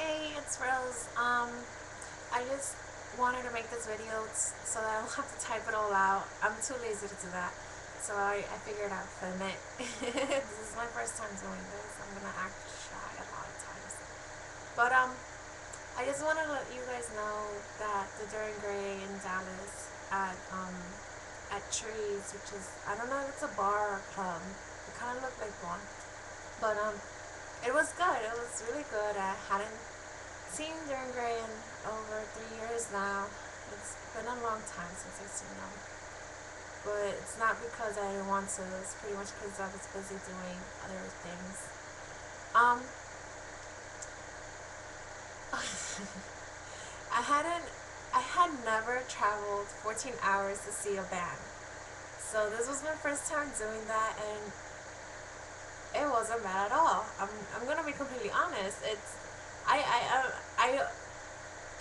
Hey, it's Rose. I just wanted to make this video so that I don't have to type it all out. I'm too lazy to do that. So I figured I'd film it. This is my first time doing this. I'm gonna act shy a lot of times. But I just want to let you guys know that the During Gray in Dallas at Trees, which is, I don't know if it's a bar or a club. It kind of looked like one. But it was good. It was really good. I hadn't seen During Gray in over 3 years now. It's been a long time since I've seen them. But it's not because I didn't want to. It's pretty much because I was busy doing other things. Um, I had never traveled 14 hours to see a band. So this was my first time doing that, and it wasn't bad at all. I'm gonna be completely honest. I I I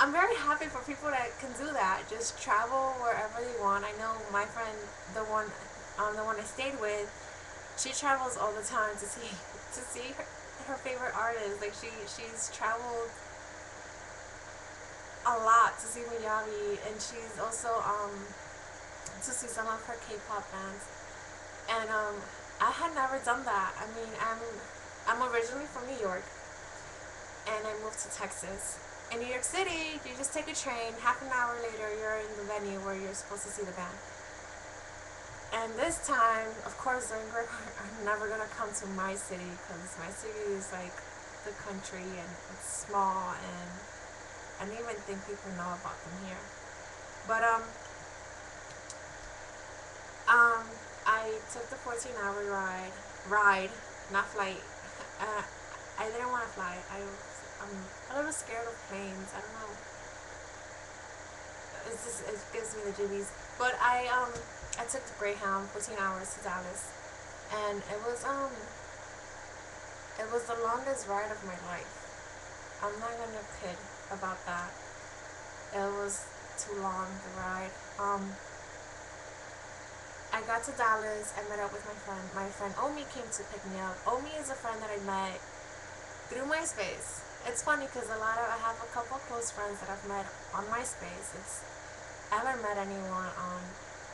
I'm very happy for people that can do that. Just travel wherever they want. I know my friend, the one I stayed with, she travels all the time to see her favorite artists. Like she's traveled a lot to see Miyabi, and she's also to see some of her K-pop bands. And I had never done that. I mean, I'm originally from New York, and I moved to Texas. In New York City, you just take a train. Half an hour later, you're in the venue where you're supposed to see the band. And this time, of course, During Gray are never gonna come to my city because my city is like the country and it's small, and I don't even think people know about them here. But I took the 14-hour ride, not flight. I didn't want to fly. I'm a little scared of planes. I don't know. It gives me the jibbies. But I took the Greyhound 14 hours to Dallas, and it was the longest ride of my life. I'm not gonna kid about that. It was too long, the ride. I got to Dallas. I met up with my friend. My friend Omi came to pick me up. Omi is a friend that I met through MySpace. It's funny because I have a couple close friends that I've met on MySpace. I haven't met anyone on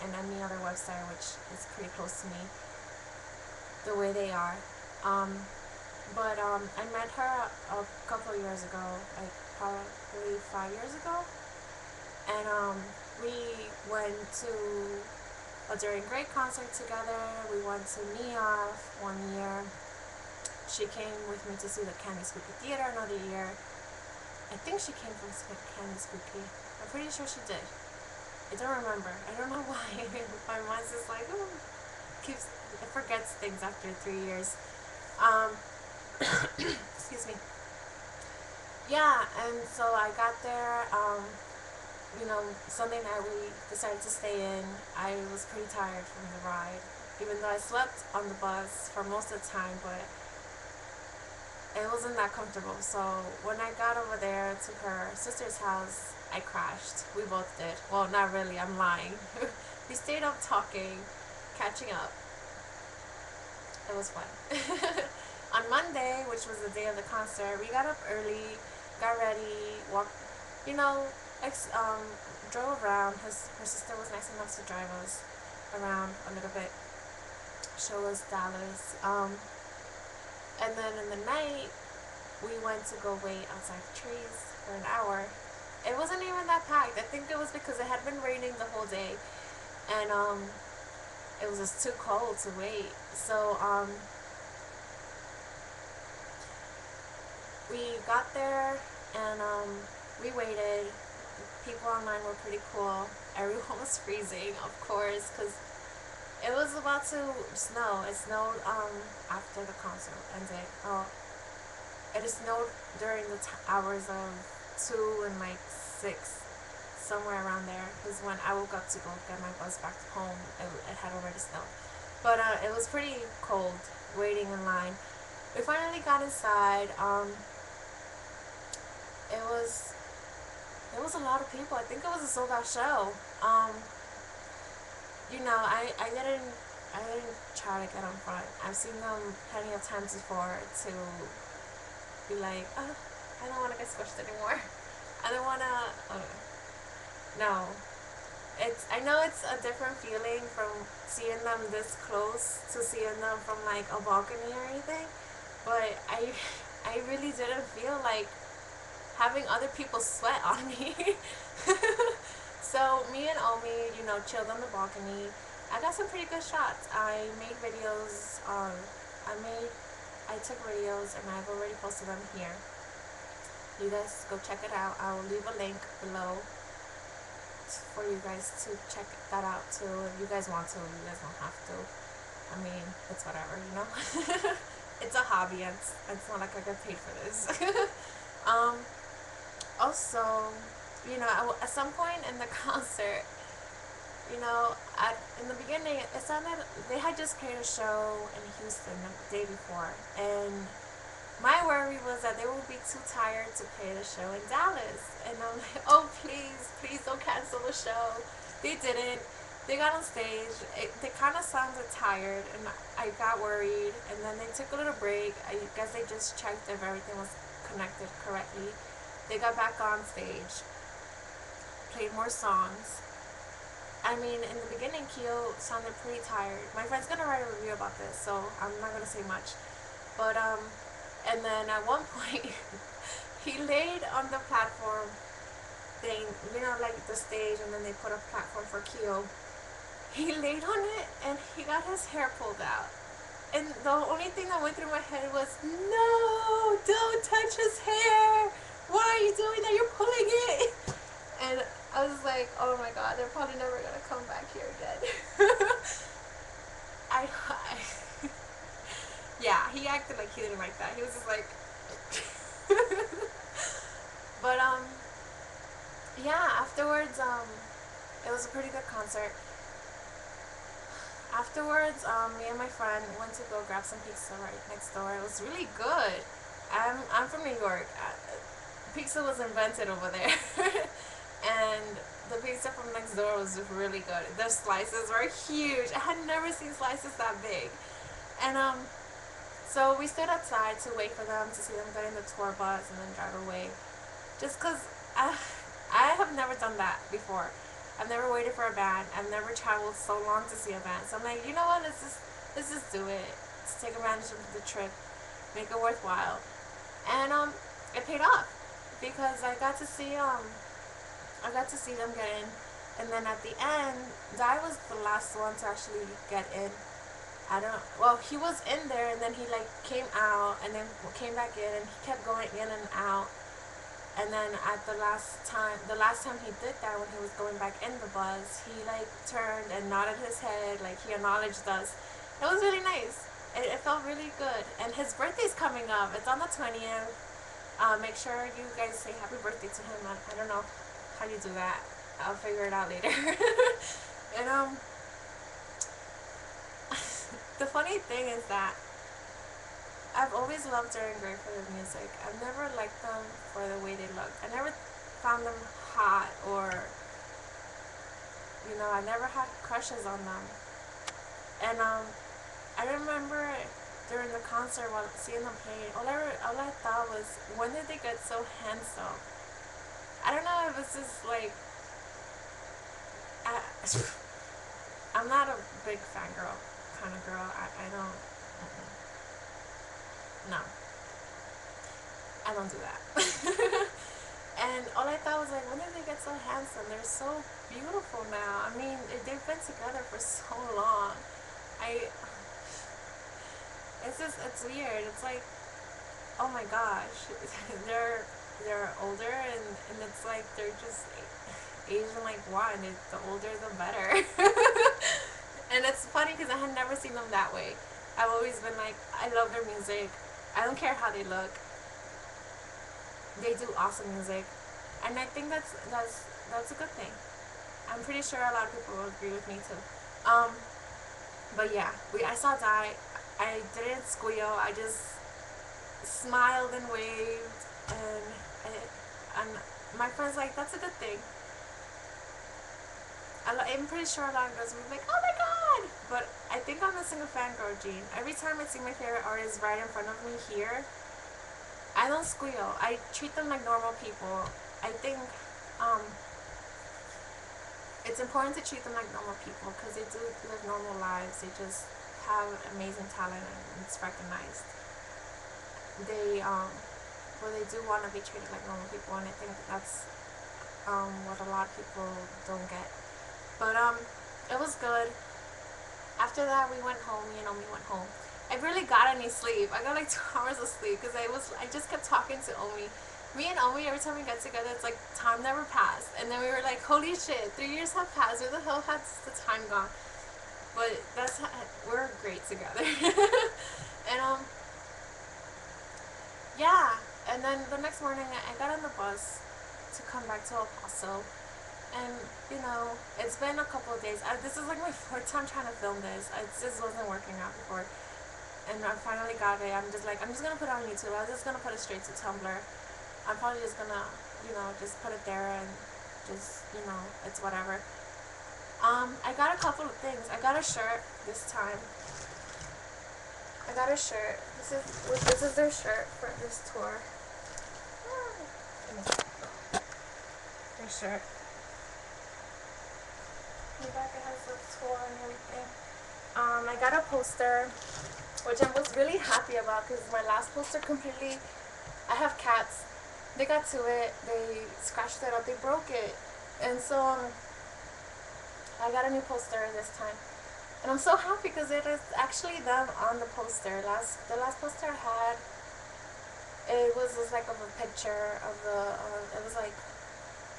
any other website, which is pretty close to me, the way they are. But I met her a couple years ago, like probably 5 years ago, and we went to a During Gray concert together. We went to NEOF one year. She came with me to see the Candy Spooky Theater another year. I think she came from Candy Spooky. I'm pretty sure she did. I don't remember. I don't know why. My mind's just like, oh, it forgets things after 3 years. Excuse me. Yeah, and so I got there. Sunday night we decided to stay in. I was pretty tired from the ride, even though I slept on the bus for most of the time, but it wasn't that comfortable. So when I got over there to her sister's house, I crashed. We both did. Well, not really. I'm lying. We stayed up talking, catching up. It was fun. On Monday, which was the day of the concert, we got up early, got ready, walked, drove around. Her sister was nice enough to drive us around a little bit, show us Dallas. And then in the night, we went to go wait outside the trees for an hour. It wasn't even that packed. I think it was because it had been raining the whole day, and it was just too cold to wait. So we got there, and we waited. People online were pretty cool. Everyone was freezing, of course, because it was about to snow. It snowed after the concert ended. It snowed during the hours of 2 and like 6, somewhere around there. Because when I woke up to go get my bus back to home, it had already snowed. But it was pretty cold waiting in line. We finally got inside. It was a lot of people. I think it was a sold out show. I didn't try to get on front. I've seen them plenty of times before to be like, oh, I don't want to get squished anymore. I don't want to, no. I know it's a different feeling from seeing them this close to seeing them from like a balcony or anything, but I really didn't feel like having other people sweat on me. So me and Omi, chilled on the balcony. I got some pretty good shots. I made videos. I took videos and I've already posted them here. You guys go check it out. I will leave a link below for you guys to check that out too. If you guys want to, you guys don't have to. I mean, it's whatever, It's a hobby, and it's not like I get paid for this. Also, at some point in the concert, in the beginning, it sounded they had just played a show in Houston the day before, and my worry was that they would be too tired to play the show in Dallas. And I'm like, oh, please don't cancel the show. They didn't. They got on stage. They kind of sounded tired, and I got worried. And then they took a little break. I guess they just checked if everything was connected correctly. They got back on stage, played more songs. I mean, in the beginning, Keo sounded pretty tired. My friend's going to write a review about this, so I'm not going to say much. But, and then at one point, he laid on the platform thing, like the stage, and then they put a platform for Keo. He laid on it, and he got his hair pulled out. And the only thing that went through my head was, no, don't touch his hair. Why are you doing that? You're pulling it. And I was like, oh my God, they're probably never going to come back here again. Yeah, he acted like he didn't like that. He was just like, but, yeah, afterwards, it was a pretty good concert. Afterwards, me and my friend went to go grab some pizza right next door. It was really good. I'm from New York. Pizza was invented over there. And the pizza from next door was really good. The slices were huge. I had never seen slices that big. And, so we stood outside to wait for them, to see them get in the tour bus and then drive away. Just because I have never done that before. I've never waited for a band. I've never traveled so long to see a band. So I'm like, you know what, let's just do it. Let's take advantage of the trip, make it worthwhile. And it paid off, because I got to see them get in. And then at the end, Dai was the last one to actually get in. He was in there, and then he came out and then came back in, and he kept going in and out. And then at the last time he did that, when he was going back in the bus, he turned and nodded his head, he acknowledged us. It was really nice. It felt really good. And his birthday's coming up. It's on the 20th. Make sure you guys say happy birthday to him. I don't know how you do that. I'll figure it out later. And the funny thing is that I've always loved Srry for their music. I've never liked them for the way they look. I never found them hot, or I never had crushes on them. And I remember during the concert, while seeing them play, all I thought was, when did they get so handsome? I don't know if it's just I'm not a big fangirl kind of girl. I don't. No. I don't do that. And all I thought was when did they get so handsome? They're so beautiful now. I mean, they've been together for so long. It's weird. It's oh my gosh. They're older, and it's they're just Asian one. The older the better. And it's funny because I had never seen them that way. I've always been I love their music. I don't care how they look. They do awesome music, and I think that's a good thing. I'm pretty sure a lot of people will agree with me too. But yeah, I saw Dai. I didn't squeal. I just smiled and waved, and my friend's that's a good thing. I'm pretty sure a lot of girls will be oh my God! But I think I'm missing a fangirl gene. Every time I see my favorite artist right in front of me here, I don't squeal. I treat them like normal people. I think it's important to treat them like normal people because they do live normal lives. They just have amazing talent and it's recognized. They well, they do want to be treated like normal people, and I think that's what a lot of people don't get. But it was good. After that, we went home. Me and Omi went home. I barely got any sleep. I got like 2 hours of sleep because I just kept talking to Omi. Me and Omi, every time we get together, it's like time never passed. And then we were like, holy shit, 3 years have passed. Where the hell has the time gone? But we're great together. And yeah. And then the next morning, I got on the bus to come back to El Paso. And, you know, it's been a couple of days. This is like my 4th time trying to film this. It just wasn't working out before. And I finally got it. I'm just going to put it on YouTube. I'm just going to put it straight to Tumblr. I'm probably just going to, you know, just put it there and just, you know, it's whatever. I got a couple of things. I got a shirt this time. I got a shirt. This is their shirt for this tour. Their shirt. In the back it has the tour and everything. I got a poster, which I was really happy about because my last poster completely. I have cats. They got to it. They scratched it up. They broke it, and so I got a new poster this time. And I'm so happy because it is actually them on the poster. The last poster I had, it was just like of a picture of it was like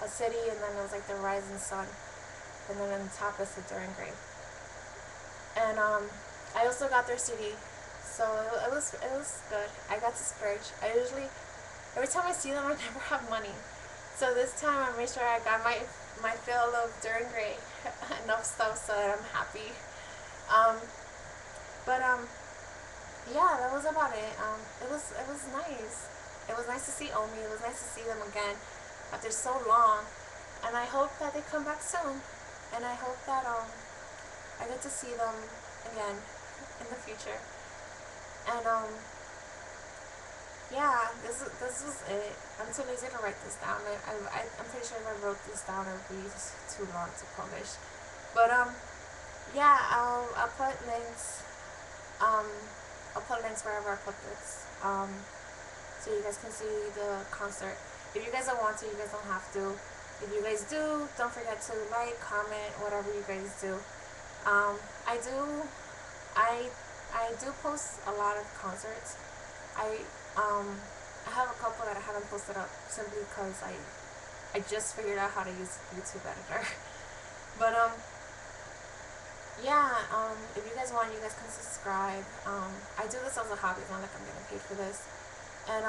a city, and then it was like the rising sun, and then on the top is the Duran Grave. And I also got their CD, so it was good. I got to splurge. I usually, every time I see them, I never have money. So this time I made sure I got my fill of Duran Grave, enough stuff so that I'm happy. Yeah, that was about it. It was nice. It was nice to see Omi. It was nice to see them again after so long. And I hope that they come back soon. And I hope that I get to see them again in the future. And yeah, this was it. I'm too lazy to write this down. I'm pretty sure if I wrote this down, it would be just too long to publish. But yeah, I'll put links. I'll put links wherever I put this. So you guys can see the concert. If you guys don't want to, you guys don't have to. If you guys do, don't forget to like, comment, whatever you guys do. I do post a lot of concerts. I have a couple that I haven't posted up simply because I just figured out how to use YouTube editor. But yeah, if you guys want, you guys can subscribe. I do this as a hobby. It's not like I'm getting paid for this. And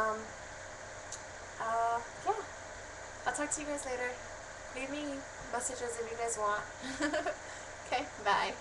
yeah, I'll talk to you guys later. Leave me messages if you guys want. Okay, bye.